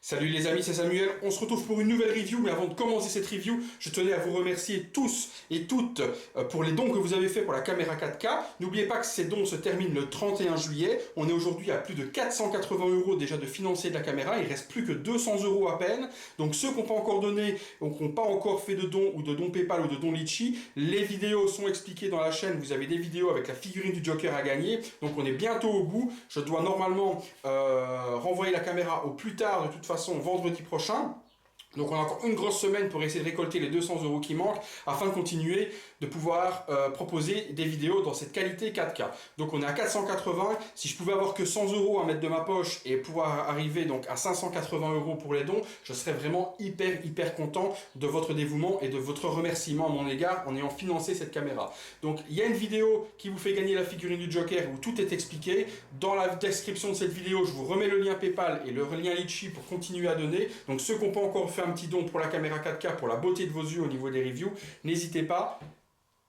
Salut les amis, c'est Samuel, on se retrouve pour une nouvelle review, mais avant de commencer cette review, je tenais à vous remercier tous et toutes pour les dons que vous avez fait pour la caméra 4K. N'oubliez pas que ces dons se terminent le 31 juillet, on est aujourd'hui à plus de 480 € déjà de financier de la caméra, il reste plus que 200 € à peine, donc ceux qui n'ont pas encore donné, ou qui n'ont pas encore fait de dons, ou de dons Paypal ou de dons Litchi, les vidéos sont expliquées dans la chaîne, vous avez des vidéos avec la figurine du Joker à gagner, donc on est bientôt au bout, je dois normalement renvoyer la caméra au plus tard de toute façon vendredi prochain. Donc on a encore une grosse semaine pour essayer de récolter les 200 € qui manquent afin de continuer de pouvoir proposer des vidéos dans cette qualité 4K. Donc on est à 480, si je pouvais avoir que 100 € à mettre de ma poche et pouvoir arriver donc à 580 € pour les dons, je serais vraiment hyper content de votre dévouement et de votre remerciement à mon égard en ayant financé cette caméra. Donc il y a une vidéo qui vous fait gagner la figurine du Joker où tout est expliqué. Dans la description de cette vidéo, je vous remets le lien Paypal et le lien Litchi pour continuer à donner. Donc ceux qui n'ont pas encore fait un petit don pour la caméra 4K, pour la beauté de vos yeux au niveau des reviews, n'hésitez pas,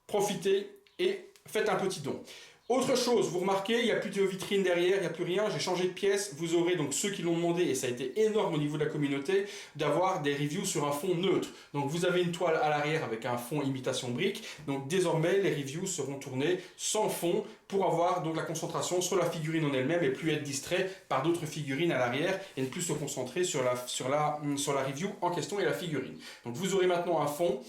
profitez et faites un petit don. Autre chose, vous remarquez, il n'y a plus de vitrine derrière, il n'y a plus rien, j'ai changé de pièce, vous aurez donc ceux qui l'ont demandé, et ça a été énorme au niveau de la communauté, d'avoir des reviews sur un fond neutre. Donc vous avez une toile à l'arrière avec un fond imitation brique, donc désormais les reviews seront tournées sans fond pour avoir donc la concentration sur la figurine en elle-même et plus être distrait par d'autres figurines à l'arrière et ne plus se concentrer sur la review en question et la figurine. Donc vous aurez maintenant un fond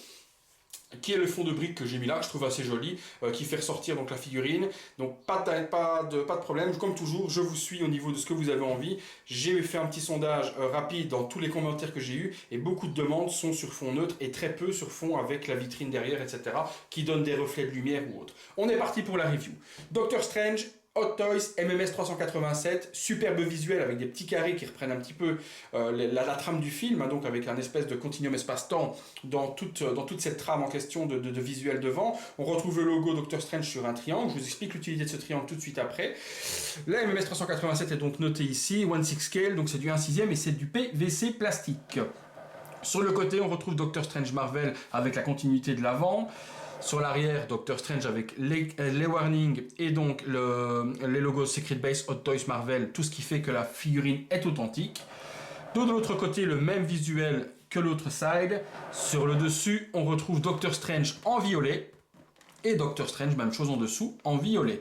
qui est le fond de briques que j'ai mis là, que je trouve assez joli, qui fait ressortir donc la figurine. Donc pas de problème, comme toujours, je vous suis au niveau de ce que vous avez envie. J'ai fait un petit sondage rapide dans tous les commentaires que j'ai eu et beaucoup de demandes sont sur fond neutre et très peu sur fond avec la vitrine derrière, etc. qui donne des reflets de lumière ou autre. On est parti pour la review. Doctor Strange, Hot Toys MMS 387, superbe visuel avec des petits carrés qui reprennent un petit peu la trame du film, hein, donc avec un espèce de continuum espace-temps dans toute cette trame en question de visuel devant. On retrouve le logo Doctor Strange sur un triangle, je vous explique l'utilité de ce triangle tout de suite après. La MMS 387 est donc notée ici, 1/6 scale, donc c'est du 1/6 et c'est du PVC plastique. Sur le côté, on retrouve Doctor Strange Marvel avec la continuité de l'avant. Sur l'arrière, Doctor Strange avec les warnings et donc les logos Secret Base, Hot Toys, Marvel, tout ce qui fait que la figurine est authentique. De l'autre côté, le même visuel que l'autre side. Sur le dessus, on retrouve Doctor Strange en violet et Doctor Strange, même chose en dessous, en violet.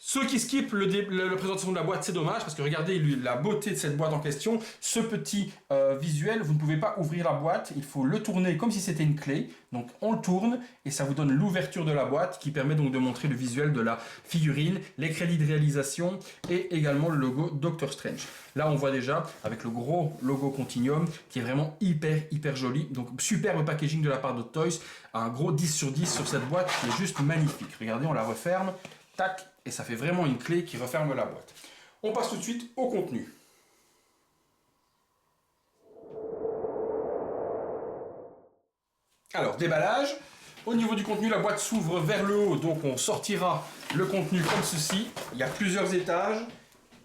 Ceux qui skippent la présentation de la boîte, c'est dommage, parce que regardez la beauté de cette boîte en question, ce petit visuel, vous ne pouvez pas ouvrir la boîte, il faut le tourner comme si c'était une clé, donc on le tourne, et ça vous donne l'ouverture de la boîte, qui permet donc de montrer le visuel de la figurine, les crédits de réalisation, et également le logo Doctor Strange. Là on voit déjà, avec le gros logo Continuum, qui est vraiment hyper joli, donc superbe packaging de la part de Toys, un gros 10 sur 10 sur cette boîte, qui est juste magnifique. Regardez, on la referme, tac, et ça fait vraiment une clé qui referme la boîte. On passe tout de suite au contenu. Alors, déballage. Au niveau du contenu, la boîte s'ouvre vers le haut, donc on sortira le contenu comme ceci. Il y a plusieurs étages.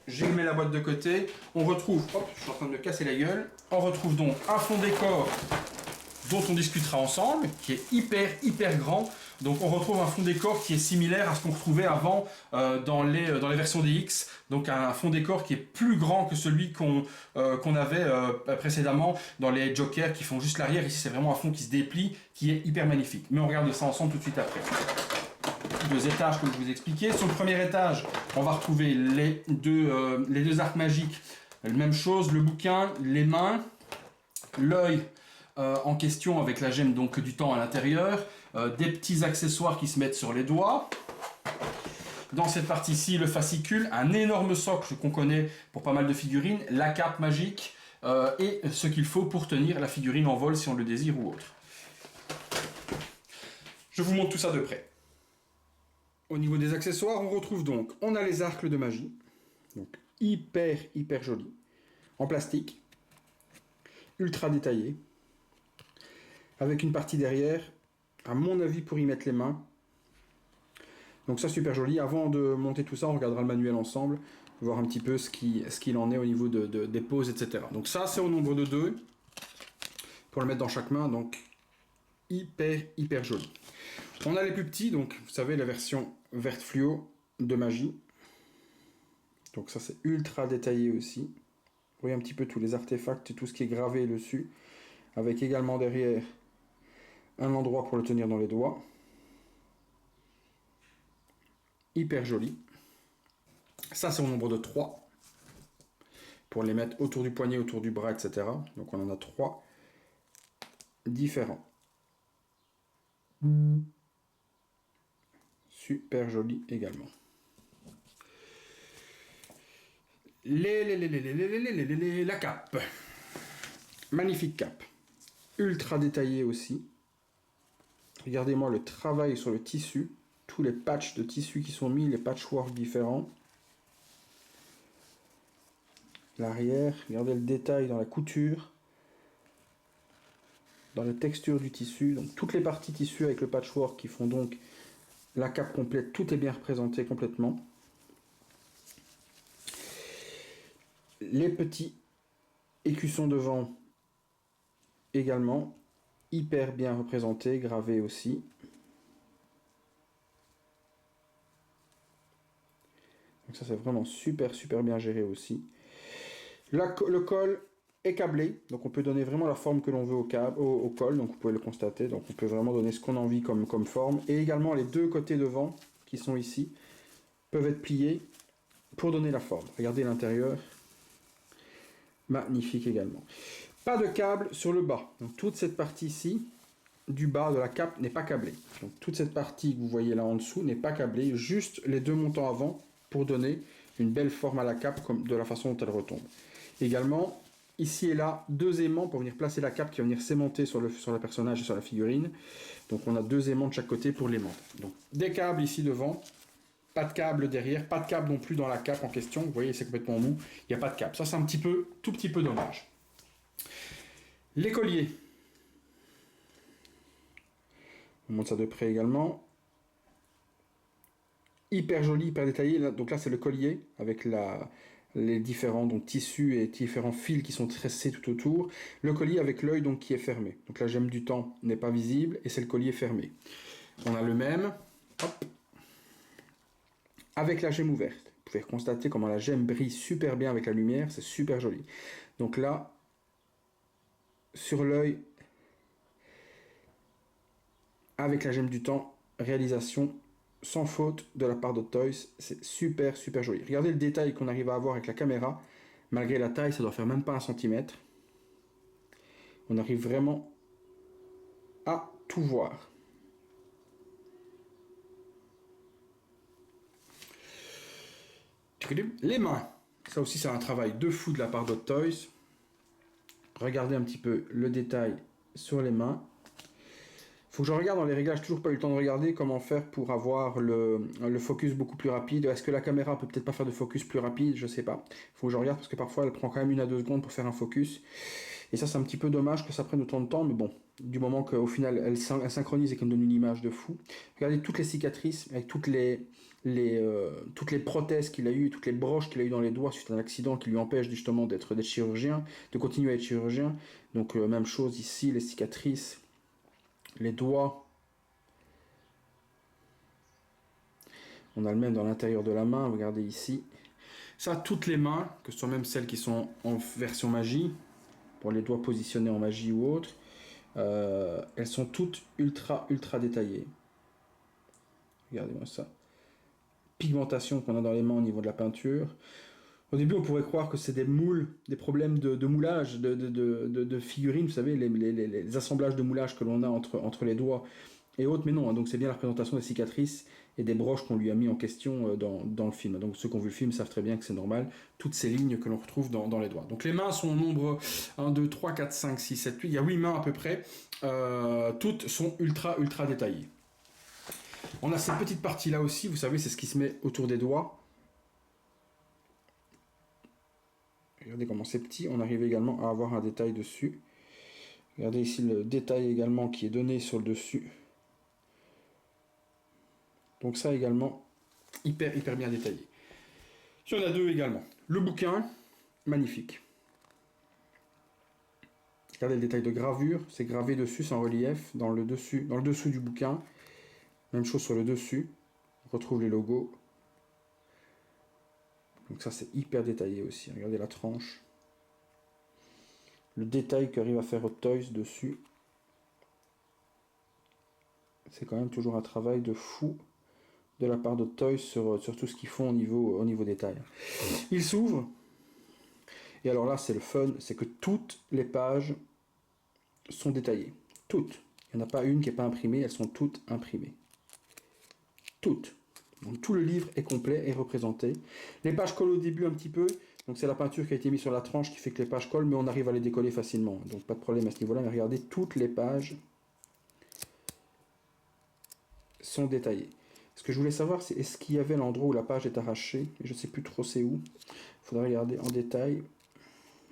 J'ai mis la boîte de côté. On retrouve, hop, je suis en train de me casser la gueule. On retrouve donc un fond décor dont on discutera ensemble, qui est hyper grand. Donc on retrouve un fond décor qui est similaire à ce qu'on retrouvait avant dans les versions DX. Donc un fond décor qui est plus grand que celui qu'on avait précédemment dans les Jokers qui font juste l'arrière. Ici c'est vraiment un fond qui se déplie, qui est hyper magnifique. Mais on regarde ça ensemble tout de suite après. Deux étages comme je vous expliquais. Sur le premier étage, on va retrouver les deux arcs magiques. Même chose, le bouquin, les mains, l'œil en question avec la gemme donc du temps à l'intérieur, des petits accessoires qui se mettent sur les doigts. Dans cette partie-ci, le fascicule, un énorme socle qu'on connaît pour pas mal de figurines, la cape magique et ce qu'il faut pour tenir la figurine en vol si on le désire ou autre. Je vous montre tout ça de près. Au niveau des accessoires, on retrouve donc, on a les arcs de magie, donc hyper jolis, en plastique, ultra détaillés, avec une partie derrière, à mon avis pour y mettre les mains. Donc ça super joli. Avant de monter tout ça, on regardera le manuel ensemble, voir un petit peu ce qu'il en est au niveau des poses, etc. Donc ça c'est au nombre de 2, pour le mettre dans chaque main, donc hyper joli. On a les plus petits, donc vous savez la version verte fluo de magie. Donc ça c'est ultra détaillé aussi. Vous voyez un petit peu tous les artefacts et tout ce qui est gravé dessus. Avec également derrière un endroit pour le tenir dans les doigts. Hyper joli. Ça, c'est au nombre de 3. Pour les mettre autour du poignet, autour du bras, etc. Donc on en a 3 différents. Super joli également. La cape. Magnifique cape. Ultra détaillée aussi. Regardez-moi le travail sur le tissu. Tous les patchs de tissu qui sont mis, les patchwork différents. L'arrière, regardez le détail dans la couture. Dans la texture du tissu. Donc toutes les parties tissu avec le patchwork qui font donc la cape complète. Tout est bien représenté complètement. Les petits écussons devant également. Hyper bien représentés, gravés aussi. Donc ça c'est vraiment super bien géré aussi. Le col est câblé, donc on peut donner vraiment la forme que l'on veut au col, donc vous pouvez le constater, donc on peut vraiment donner ce qu'on a envie comme forme. Et également les deux côtés devant, qui sont ici, peuvent être pliés pour donner la forme. Regardez l'intérieur, magnifique également. Pas de câble sur le bas, donc toute cette partie ici, du bas de la cape n'est pas câblée. Donc toute cette partie que vous voyez là en dessous n'est pas câblée, juste les deux montants avant pour donner une belle forme à la cape comme de la façon dont elle retombe. Également, ici et là, 2 aimants pour venir placer la cape qui va venir s'aimanter sur le personnage et sur la figurine. Donc on a 2 aimants de chaque côté pour l'aimanter. Donc des câbles ici devant, pas de câble derrière, pas de câble non plus dans la cape en question. Vous voyez, c'est complètement mou, il n'y a pas de câble. Ça c'est un tout petit peu dommage. Les colliers. On montre ça de près également. Hyper joli, hyper détaillé. Donc là, c'est le collier avec les différents tissus et différents fils qui sont tressés tout autour. Le collier avec l'œil donc qui est fermé. Donc la gemme du temps n'est pas visible et c'est le collier fermé. On a le même. Hop, avec la gemme ouverte. Vous pouvez constater comment la gemme brille super bien avec la lumière. C'est super joli. Donc là, sur l'œil, avec la gemme du temps, réalisation sans faute de la part de Toys, c'est super joli. Regardez le détail qu'on arrive à avoir avec la caméra, malgré la taille, ça doit faire même pas 1 centimètre. On arrive vraiment à tout voir. Les mains, ça aussi c'est un travail de fou de la part de Toys. Regardez un petit peu le détail sur les mains. Faut que je regarde dans les réglages, toujours pas eu le temps de regarder comment faire pour avoir le focus beaucoup plus rapide. Est-ce que la caméra peut peut-être pas faire de focus plus rapide? Je sais pas. Faut que je regarde parce que parfois elle prend quand même 1 à 2 secondes pour faire un focus. Et ça c'est un petit peu dommage que ça prenne autant de temps, mais bon, du moment qu'au final elle synchronise et qu'elle me donne une image de fou. Regardez toutes les cicatrices, avec toutes les prothèses qu'il a eues, toutes les broches qu'il a eues dans les doigts suite à un accident qui lui empêche justement d'être chirurgien, de continuer à être chirurgien. Donc même chose ici, les cicatrices. Les doigts, on a le même dans l'intérieur de la main, regardez ici. Ça, toutes les mains, que ce soit même celles qui sont en version magie, pour les doigts positionnés en magie ou autre, elles sont toutes ultra détaillées. Regardez-moi ça. Pigmentation qu'on a dans les mains au niveau de la peinture. Au début, on pourrait croire que c'est des moules, des problèmes de moulage, de figurines, vous savez, les assemblages de moulage que l'on a entre les doigts et autres, mais non, hein, donc c'est bien la représentation des cicatrices et des broches qu'on lui a mis en question dans le film. Donc ceux qui ont vu le film savent très bien que c'est normal, toutes ces lignes que l'on retrouve dans les doigts. Donc les mains sont au nombre 1, 2, 3, 4, 5, 6, 7, 8, il y a 8 mains à peu près, toutes sont ultra détaillées. On a cette petite partie là aussi, vous savez, c'est ce qui se met autour des doigts. Regardez comment c'est petit, on arrive également à avoir un détail dessus. Regardez ici le détail également qui est donné sur le dessus. Donc ça également, hyper bien détaillé. Il y en a 2 également. Le bouquin, magnifique. Regardez le détail de gravure, c'est gravé dessus, c'est en relief, dans le dessous du bouquin. Même chose sur le dessus, on retrouve les logos. Donc ça c'est hyper détaillé aussi, regardez la tranche. le détail qu'arrive à faire Hot Toys dessus. C'est quand même toujours un travail de fou de la part de Hot Toys sur tout ce qu'ils font au niveau détail. Il s'ouvre. Et alors là, c'est le fun, c'est que toutes les pages sont détaillées. Toutes. Il n'y en a pas une qui n'est pas imprimée, elles sont toutes imprimées. Toutes. Donc tout le livre est complet et représenté. Les pages collent au début un petit peu. Donc c'est la peinture qui a été mise sur la tranche qui fait que les pages collent, mais on arrive à les décoller facilement. Donc pas de problème à ce niveau-là. Mais regardez, toutes les pages sont détaillées. Ce que je voulais savoir, c'est est-ce qu'il y avait l'endroit où la page est arrachée. Je ne sais plus trop c'est où. Il faudrait regarder en détail.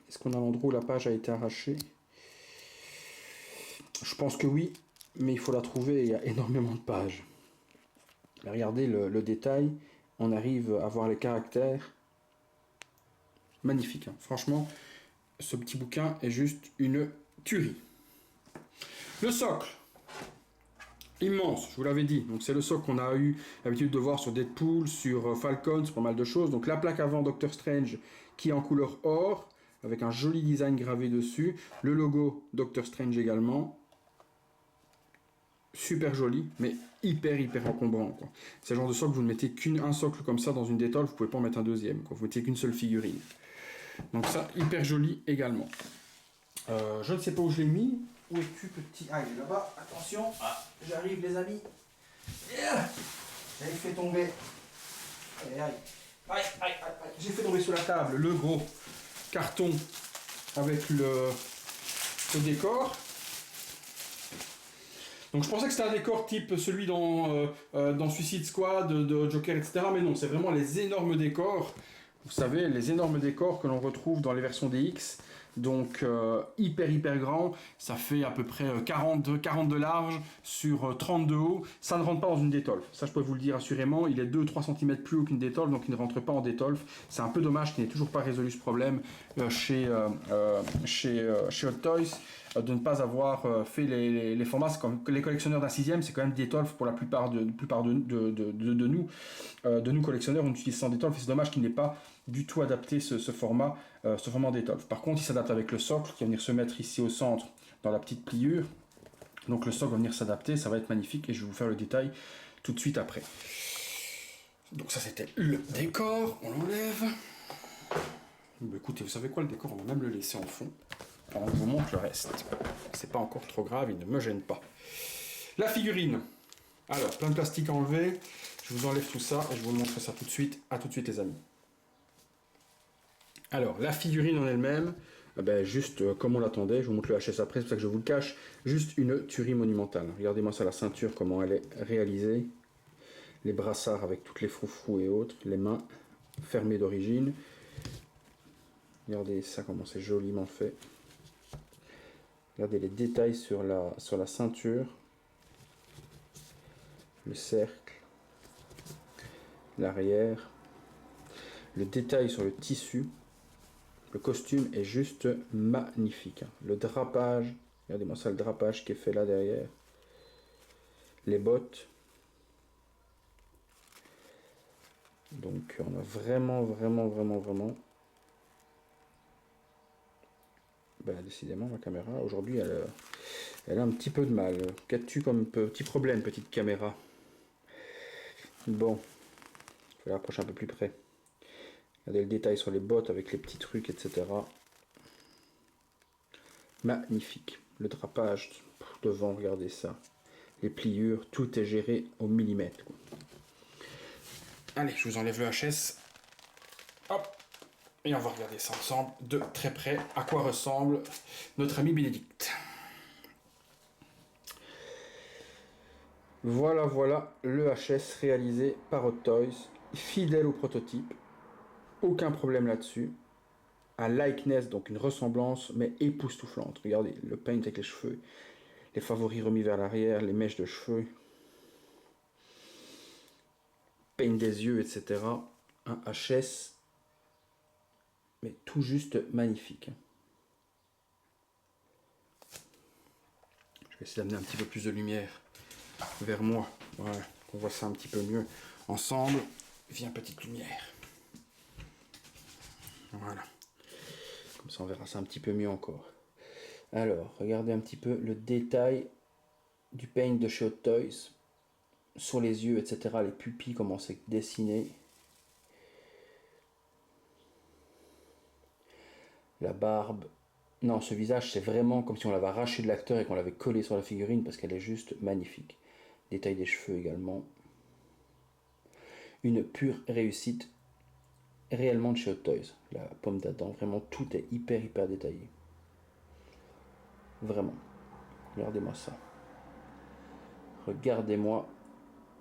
Est-ce qu'on a l'endroit où la page a été arrachée? Je pense que oui, mais il faut la trouver, il y a énormément de pages. Regardez le détail, on arrive à voir les caractères. Magnifique, hein. Franchement, ce petit bouquin est juste une tuerie. Le socle, immense, je vous l'avais dit. Donc c'est le socle qu'on a eu l'habitude de voir sur Deadpool, sur Falcon, sur pas mal de choses. Donc la plaque avant Doctor Strange qui est en couleur or, avec un joli design gravé dessus. Le logo Doctor Strange également. Super joli, mais hyper encombrant, quoi. C'est le genre de socle, vous ne mettez qu'un socle comme ça dans une détole, vous pouvez pas en mettre un deuxième, quoi. Vous mettez qu'une seule figurine. Donc ça, hyper joli également. Je ne sais pas où je l'ai mis. Où es-tu, petit? Ah, il est là-bas. Attention. Ah, j'arrive, les amis. Yeah, j'ai fait tomber. Aïe. J'ai fait tomber sous la table le gros carton avec le décor. Donc je pensais que c'était un décor type celui dans Suicide Squad, de Joker, etc. Mais non, c'est vraiment les énormes décors. Vous savez, les énormes décors que l'on retrouve dans les versions DX. Donc hyper grand. Ça fait à peu près 40 de large sur 30 de haut. Ça ne rentre pas dans une détolf. Ça, je peux vous le dire assurément. Il est 2-3 cm plus haut qu'une détolf, donc il ne rentre pas en détolf. C'est un peu dommage qu'il n'ait toujours pas résolu ce problème chez Hot Toys. De ne pas avoir fait les formats. Comme les collectionneurs d'un 6e, c'est quand même Detolf pour la plupart de nous collectionneurs, on utilise sans Detolf, et c'est dommage qu'il n'ait pas du tout adapté ce format Detolf. Par contre, il s'adapte avec le socle qui va venir se mettre ici au centre dans la petite pliure. Donc le socle va venir s'adapter, ça va être magnifique et je vais vous faire le détail tout de suite après. Donc ça c'était le décor, on l'enlève. Écoutez, vous savez quoi, le décor on va même le laisser en fond. On vous montre le reste. C'est pas encore trop grave, il ne me gêne pas. La figurine. Alors, plein de plastique à enlever. Je vous enlève tout ça et je vous montre ça tout de suite. À tout de suite les amis. Alors, la figurine en elle-même, juste comme on l'attendait, je vous montre le HS après, c'est pour ça que je vous le cache. Juste une tuerie monumentale. Regardez-moi ça, la ceinture, comment elle est réalisée. Les brassards avec toutes les froufrous et autres. Les mains fermées d'origine. Regardez ça, comment c'est joliment fait. Regardez les détails sur la ceinture, le cercle, l'arrière, le détail sur le tissu. Le costume est juste magnifique. Le drapage, regardez-moi ça, le drapage qui est fait là derrière. Les bottes. Donc on a vraiment. Décidément, ma caméra, aujourd'hui, elle a un petit peu de mal. Qu'as-tu comme petit problème, petite caméra? Bon, il faut l'approcher un peu plus près. Regardez le détail sur les bottes avec les petits trucs, etc. Magnifique. Le drapage devant, regardez ça. Les pliures, tout est géré au millimètre. Allez, je vous enlève le HS. Hop. Et on va regarder ça ensemble de très près, à quoi ressemble notre ami Bénédicte. Voilà le HS réalisé par Hot Toys, fidèle au prototype, aucun problème là-dessus. Un likeness, donc une ressemblance, mais époustouflante. Regardez, le paint avec les cheveux, les favoris remis vers l'arrière, les mèches de cheveux, paint des yeux, etc. Un HS, mais tout juste magnifique. Je vais essayer d'amener un petit peu plus de lumière vers moi. Voilà, qu'on voit ça un petit peu mieux ensemble. Viens, petite lumière. Voilà. Comme ça, on verra ça un petit peu mieux encore. Alors, regardez un petit peu le détail du paint de chez Hot Toys. Sur les yeux, etc. Les pupilles, comment c'est dessiné. La barbe. Non, ce visage, c'est vraiment comme si on l'avait arraché de l'acteur et qu'on l'avait collé sur la figurine parce qu'elle est juste magnifique. Détail des cheveux également. Une pure réussite réellement de chez Hot Toys. La pomme d'Adam, vraiment tout est hyper détaillé. Vraiment. Regardez-moi ça. Regardez-moi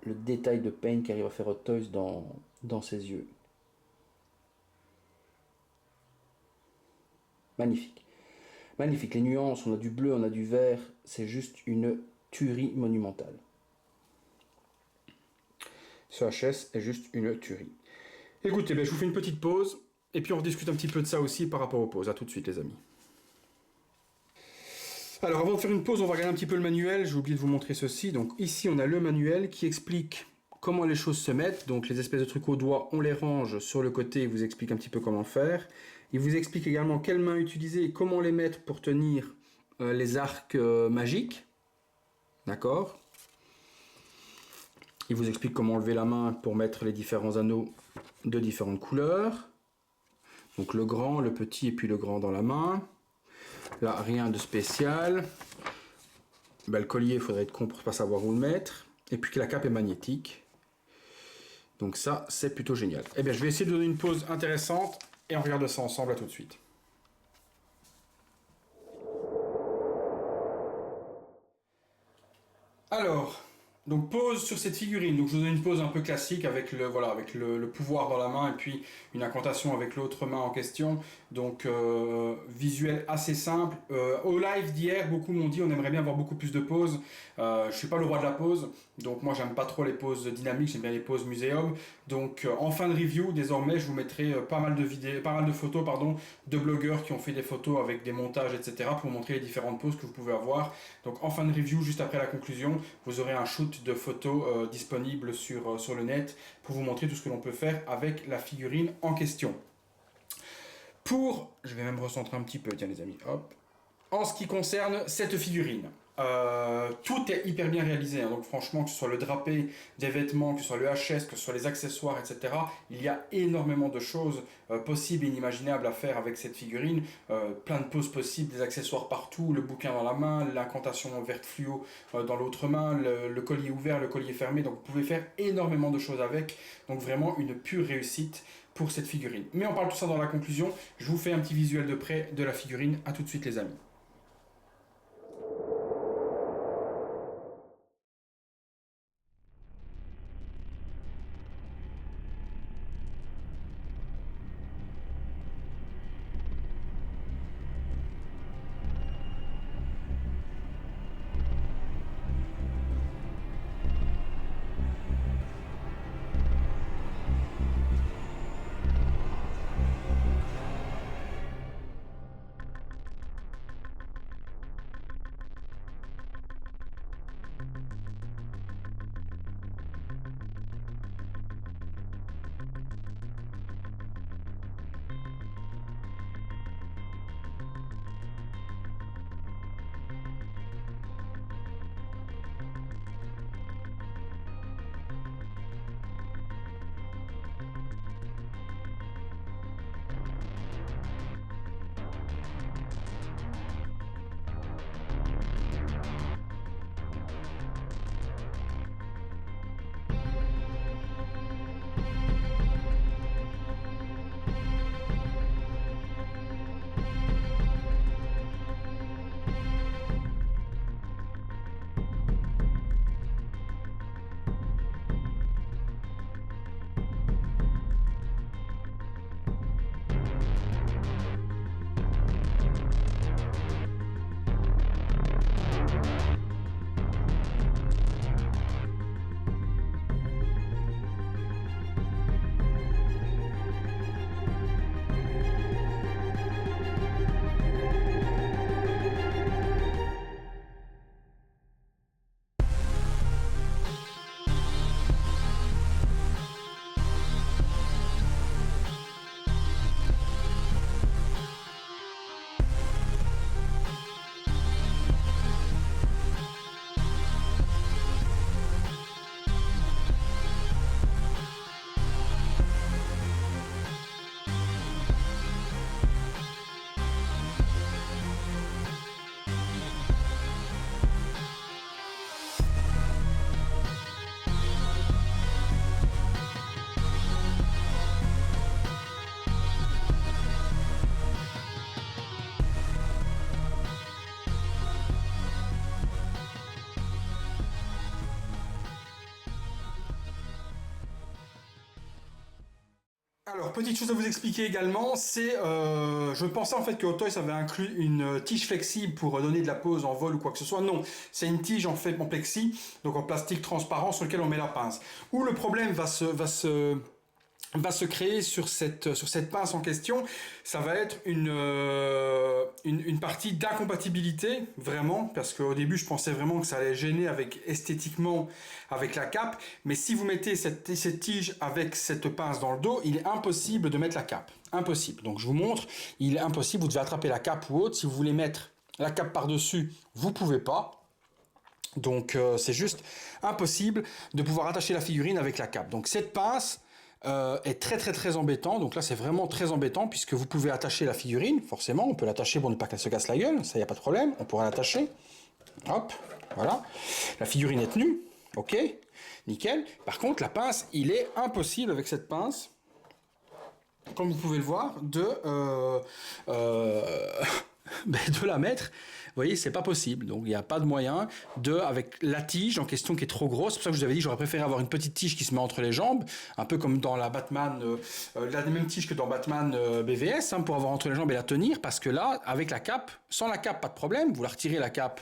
le détail de paint qu'arrive à faire Hot Toys dans ses yeux. Magnifique. Magnifique. Les nuances, on a du bleu, on a du vert. C'est juste une tuerie monumentale. Ce HS est juste une tuerie. Écoutez, je vous fais une petite pause, et puis on rediscute un petit peu de ça aussi par rapport aux pauses. A tout de suite les amis. Alors avant de faire une pause, on va regarder un petit peu le manuel. J'ai oublié de vous montrer ceci. Donc ici on a le manuel qui explique comment les choses se mettent. Donc les espèces de trucs au doigt, on les range sur le côté. Il vous explique un petit peu comment faire. Il vous explique également quelles mains utiliser et comment les mettre pour tenir les arcs magiques. D'accord. Il vous explique comment lever la main pour mettre les différents anneaux de différentes couleurs. Donc le grand, le petit et puis le grand dans la main. Là, rien de spécial. Le collier, il faudrait être con pour ne pas savoir où le mettre. Et puis que la cape est magnétique. Donc ça, c'est plutôt génial. Eh bien, je vais essayer de donner une pause intéressante et on regarde ça ensemble. À tout de suite. Alors, donc pause sur cette figurine. Donc je vous donne une pause un peu classique avec le pouvoir dans la main et puis une incantation avec l'autre main en question. Donc visuel assez simple. Au live d'hier, beaucoup m'ont dit on aimerait bien avoir beaucoup plus de pauses. Je suis pas le roi de la pause, donc moi j'aime pas trop les pauses dynamiques, j'aime bien les pauses muséum. Donc en fin de review, désormais je vous mettrai pas mal de photos de blogueurs qui ont fait des photos avec des montages, etc. pour vous montrer les différentes pauses que vous pouvez avoir. Donc en fin de review, juste après la conclusion, vous aurez un shoot de photos disponible sur le net pour vous montrer tout ce que l'on peut faire avec la figurine en question. Je vais même recentrer un petit peu, tiens les amis, hop. En ce qui concerne cette figurine, tout est hyper bien réalisé, hein. Donc franchement, que ce soit le drapé des vêtements, que ce soit le HS, que ce soit les accessoires, etc. Il y a énormément de choses possibles et inimaginables à faire avec cette figurine. Plein de poses possibles, des accessoires partout, le bouquin dans la main, l'incantation verte fluo dans l'autre main, le collier ouvert, le collier fermé. Donc vous pouvez faire énormément de choses avec. Donc vraiment une pure réussite pour cette figurine. Mais on parle tout ça dans la conclusion. Je vous fais un petit visuel de près de la figurine. À tout de suite les amis. Alors, petite chose à vous expliquer également, c'est, je pensais en fait que Hot Toys avait inclus une tige flexible pour donner de la pose en vol ou quoi que ce soit. Non, c'est une tige en fait en plexi, donc en plastique transparent sur lequel on met la pince. Où le problème va se créer sur cette pince en question, ça va être une partie d'incompatibilité, vraiment, parce qu'au début je pensais vraiment que ça allait gêner esthétiquement avec la cape, mais si vous mettez cette tige avec cette pince dans le dos, il est impossible de mettre la cape. Impossible. Donc je vous montre, il est impossible, vous devez attraper la cape ou autre, si vous voulez mettre la cape par-dessus, vous pouvez pas. Donc c'est juste impossible de pouvoir attacher la figurine avec la cape. Donc cette pince est très embêtant. Donc là c'est vraiment très embêtant puisque vous pouvez attacher la figurine, forcément, on peut l'attacher pour ne pas qu'elle se casse la gueule, ça y a pas de problème, on pourra l'attacher. Hop, voilà. La figurine est tenue, ok, nickel. Par contre la pince, il est impossible avec cette pince, comme vous pouvez le voir, de la mettre. Vous voyez, c'est pas possible. Donc, il n'y a pas de moyen avec la tige en question qui est trop grosse. C'est pour ça que je vous avais dit, j'aurais préféré avoir une petite tige qui se met entre les jambes, un peu comme dans la Batman, la même tige que dans Batman BVS, pour avoir entre les jambes et la tenir. Parce que là, avec la cape, sans la cape, pas de problème. Vous la retirez la cape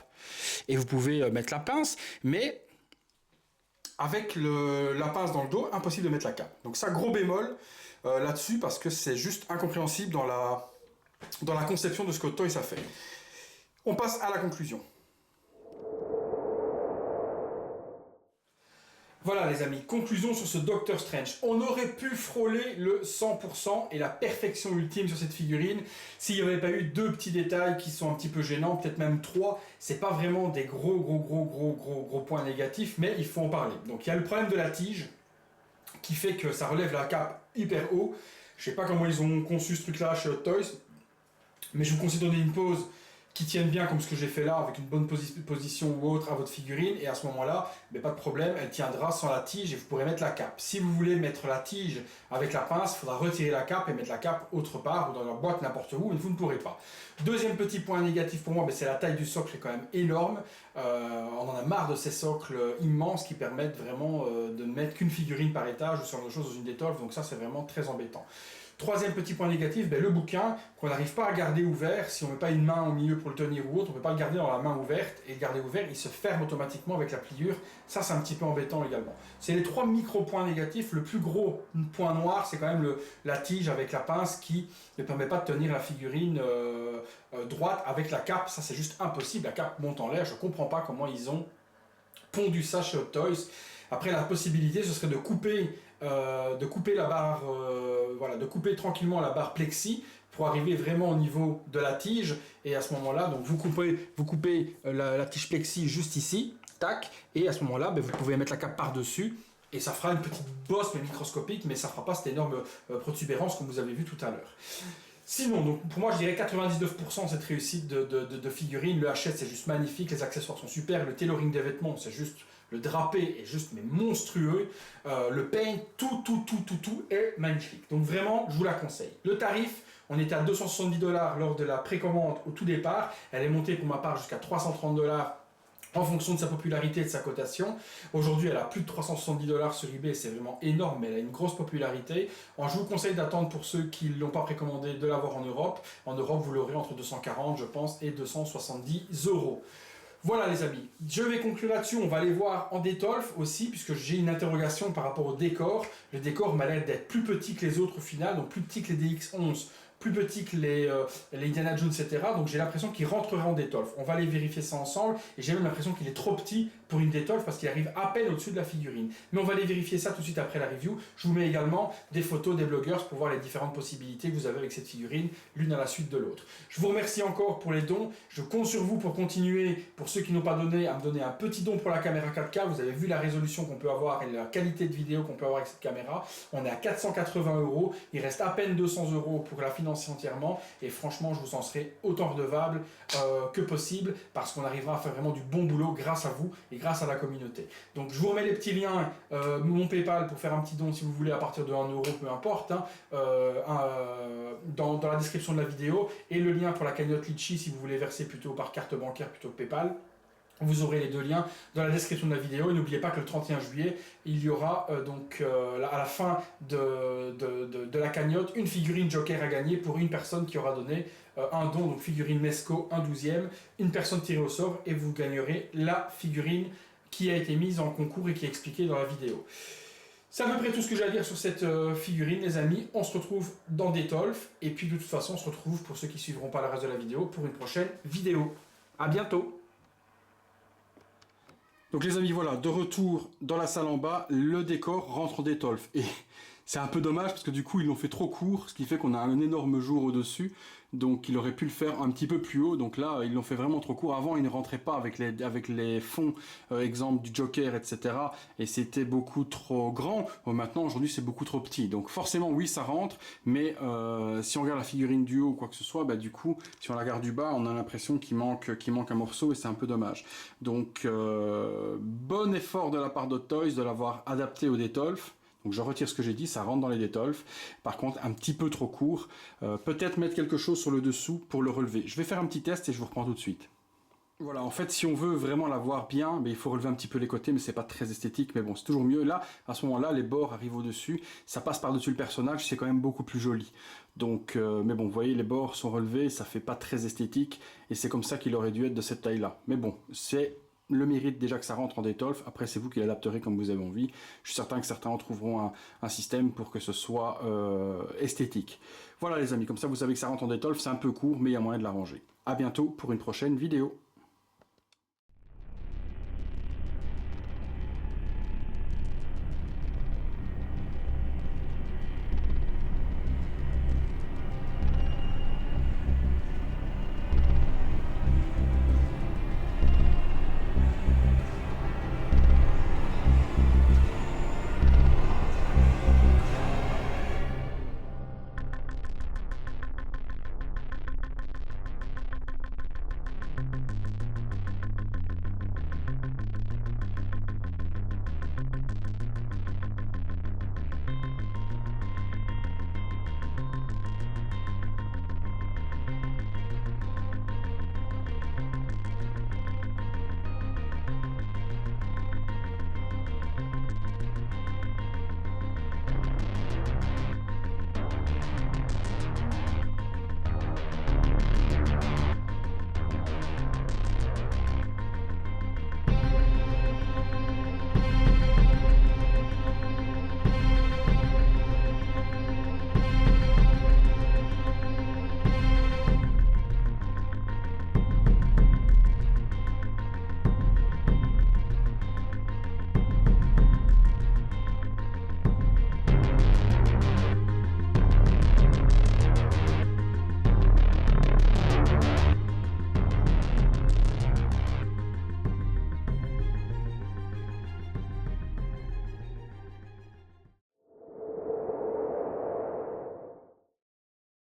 et vous pouvez mettre la pince. Mais avec la pince dans le dos, impossible de mettre la cape. Donc ça, gros bémol là-dessus, parce que c'est juste incompréhensible dans la conception de ce que Hot Toys a fait. On passe à la conclusion. Voilà les amis, conclusion sur ce Doctor Strange. On aurait pu frôler le 100% et la perfection ultime sur cette figurine s'il n'y avait pas eu deux petits détails qui sont un petit peu gênants, peut-être même trois. C'est pas vraiment des gros points négatifs, mais il faut en parler. Donc il y a le problème de la tige qui fait que ça relève la cape hyper haut. Je sais pas comment ils ont conçu ce truc-là chez Hot Toys, mais je vous conseille de donner une pose qui tienne bien comme ce que j'ai fait là, avec une bonne position ou autre à votre figurine, et à ce moment-là, pas de problème, elle tiendra sans la tige et vous pourrez mettre la cape. Si vous voulez mettre la tige avec la pince, il faudra retirer la cape et mettre la cape autre part, ou dans leur boîte, n'importe où, mais vous ne pourrez pas. Deuxième petit point négatif pour moi, c'est la taille du socle qui est quand même énorme. On en a marre de ces socles immenses qui permettent vraiment de ne mettre qu'une figurine par étage ou ce genre de choses dans une détolfe, donc ça c'est vraiment très embêtant. Troisième petit point négatif, le bouquin qu'on n'arrive pas à garder ouvert, si on ne met pas une main au milieu pour le tenir ou autre, on ne peut pas le garder dans la main ouverte, et le garder ouvert, il se ferme automatiquement avec la pliure, ça c'est un petit peu embêtant également. C'est les trois micro-points négatifs. Le plus gros point noir, c'est quand même la tige avec la pince qui ne permet pas de tenir la figurine droite avec la cape, ça c'est juste impossible, la cape monte en l'air, je ne comprends pas comment ils ont pondu ça chez Hot Toys. Après, la possibilité, ce serait de couper la barre, de couper tranquillement la barre plexi pour arriver vraiment au niveau de la tige. Et à ce moment-là, donc vous coupez la tige plexi juste ici, tac, et à ce moment-là, vous pouvez mettre la cape par-dessus. Et ça fera une petite bosse mais microscopique, mais ça ne fera pas cette énorme protubérance comme vous avez vu tout à l'heure. Sinon, donc, pour moi, je dirais 99% de cette réussite de figurine. Le hachette, c'est juste magnifique, les accessoires sont super, le tailoring des vêtements, c'est juste, le drapé est juste mais monstrueux, le paint, tout est magnifique. Donc vraiment, je vous la conseille. Le tarif, on était à 270$ lors de la précommande au tout départ, elle est montée pour ma part jusqu'à 330$ en fonction de sa popularité et de sa cotation. Aujourd'hui, elle a plus de 370$ sur eBay, c'est vraiment énorme, mais elle a une grosse popularité. Alors, je vous conseille d'attendre pour ceux qui ne l'ont pas précommandé de l'avoir en Europe. En Europe, vous l'aurez entre 240, je pense, et 270€. Voilà les amis, je vais conclure là-dessus, on va aller voir en détolf aussi, puisque j'ai une interrogation par rapport au décor. Le décor m'a l'air d'être plus petit que les autres au final, donc plus petit que les DX11, plus petit que les Indiana Jones, etc. Donc j'ai l'impression qu'il rentrerait en détolf. On va aller vérifier ça ensemble, et j'ai même l'impression qu'il est trop petit pour une détolf, parce qu'il arrive à peine au-dessus de la figurine. Mais on va aller vérifier ça tout de suite après la review. Je vous mets également des photos des blogueurs pour voir les différentes possibilités que vous avez avec cette figurine, l'une à la suite de l'autre. Je vous remercie encore pour les dons, je compte sur vous pour continuer, pour ceux qui n'ont pas donné, à me donner un petit don pour la caméra 4K. Vous avez vu la résolution qu'on peut avoir et la qualité de vidéo qu'on peut avoir avec cette caméra. On est à 480€, il reste à peine 200€ pour la financer entièrement, et franchement je vous en serai autant redevable que possible, parce qu'on arrivera à faire vraiment du bon boulot grâce à vous et grâce à la communauté. Donc je vous remets les petits liens, mon Paypal pour faire un petit don si vous voulez à partir de 1€, peu importe, dans la description de la vidéo, et le lien pour la cagnotte Litchi si vous voulez verser plutôt par carte bancaire plutôt que Paypal. Vous aurez les deux liens dans la description de la vidéo. Et n'oubliez pas que le 31 juillet, il y aura à la fin de la cagnotte une figurine Joker à gagner pour une personne qui aura donné un don, donc figurine Mesco, un 12e, une personne tirée au sort et vous gagnerez la figurine qui a été mise en concours et qui est expliquée dans la vidéo. C'est à peu près tout ce que j'ai à dire sur cette figurine, les amis. On se retrouve dans Detolf et puis de toute façon, on se retrouve pour ceux qui ne suivront pas le reste de la vidéo pour une prochaine vidéo. À bientôt! Donc les amis, voilà, de retour dans la salle en bas, le décor rentre en Detolf. Et c'est un peu dommage parce que du coup ils l'ont fait trop court, ce qui fait qu'on a un énorme jour au-dessus. Donc il aurait pu le faire un petit peu plus haut. Donc là, ils l'ont fait vraiment trop court. Avant, il ne rentrait pas avec les fonds, exemple du Joker, etc. Et c'était beaucoup trop grand. Maintenant, aujourd'hui, c'est beaucoup trop petit. Donc forcément, oui, ça rentre. Mais si on regarde la figurine du haut ou quoi que ce soit, bah, du coup, si on la regarde du bas, on a l'impression qu'il manque un morceau et c'est un peu dommage. Donc, bon effort de la part de Toys de l'avoir adapté au Detolf. Donc je retire ce que j'ai dit, ça rentre dans les Detolf. Par contre, un petit peu trop court. Peut-être mettre quelque chose sur le dessous pour le relever. Je vais faire un petit test et je vous reprends tout de suite. Voilà, en fait, si on veut vraiment la voir bien, il faut relever un petit peu les côtés, mais c'est pas très esthétique, mais bon, c'est toujours mieux. Là, à ce moment-là, les bords arrivent au-dessus, ça passe par-dessus le personnage, c'est quand même beaucoup plus joli. Donc, mais bon, vous voyez, les bords sont relevés, ça fait pas très esthétique, et c'est comme ça qu'il aurait dû être de cette taille-là. Mais bon, c'est le mérite déjà que ça rentre en Detolf. Après, c'est vous qui l'adapterez comme vous avez envie. Je suis certain que certains en trouveront un système pour que ce soit esthétique. Voilà les amis, comme ça vous savez que ça rentre en Detolf, c'est un peu court, mais il y a moyen de l'arranger. À bientôt pour une prochaine vidéo.